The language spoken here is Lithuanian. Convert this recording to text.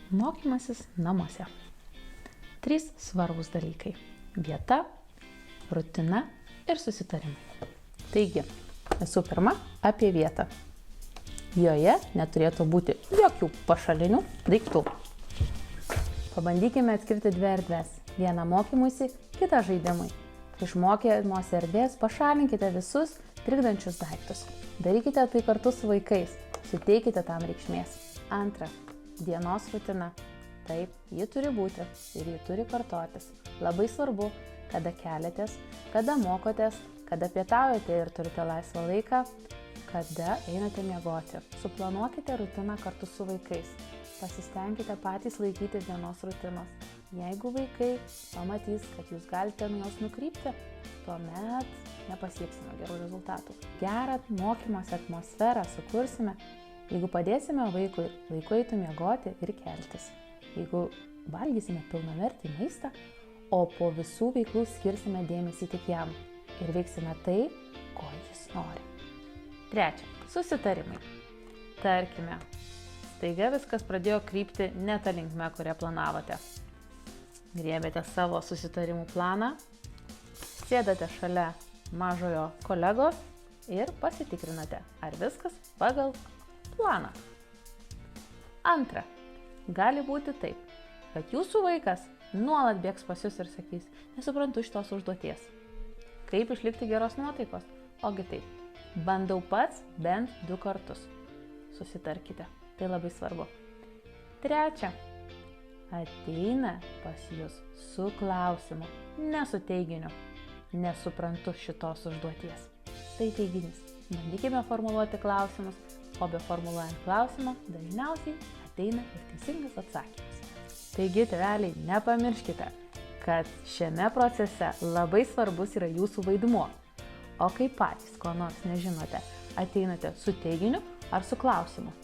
Mokymasis namuose. 3 svarbus dalykai. Vieta, rutina ir susitarimai. Taigi, visų pirma, apie vietą. Joje neturėtų būti jokių pašalinių daiktų. Pabandykime atskirti 2 erdves. Vieną mokymuisi, kitą žaidimui. Iš mokymosi erdvės pašalinkite visus trikdančius daiktus. Darykite tai kartu su vaikais. Suteikite tam reikšmės. Antra, dienos rutina. Taip, ji turi būti ir ji turi kartotis. Labai svarbu, kada keliatės, kada mokotės, kada pietaujate ir turite laisvą laiką, kada einate miegoti. Suplanuokite rutiną kartu su vaikais. Pasistengkite patys laikyti dienos rutinos. Jeigu vaikai pamatys, kad jūs galite nuo jos nukrypti, tuomet nepasieksime gerų rezultatų. Gerą mokymosi atmosferą sukursime, jeigu padėsime vaikui laiku eiti miegoti ir keltis. Jeigu valgysime pilnavertį maistą, o po visų veiklų skirsime dėmesį tik jam ir veiksime tai, ko jis nori. 3. Susitarimai. Tarkime, staiga viskas pradėjo krypti ne ta linkme, kurią planavote. Griebėte savo susitarimų planą, sėdate šalia mažojo kolegos ir pasitikrinate, ar viskas pagal planą. Antra, gali būti taip, kad jūsų vaikas nuolat bėgs pas jus ir sakys, nesuprantu šitos užduoties. Kaip išlikti geros nuotaikos? Ogi taip, bandau pats bent 2 kartus. Susitarkite, tai labai svarbu. 3. Ateina pas jus su klausimu, ne su teiginiu. Nesuprantu šitos užduoties. Tai teiginys. Bandykime formuluoti klausimus, o be formuluojant klausimą dažniausiai ateina ir teisingas atsakymas. Taigi, tėveliai, nepamirškite, kad šiame procese labai svarbus yra jūsų vaidmuo. O kai patys ko nors nežinote, ateinate su teiginiu ar su klausimu.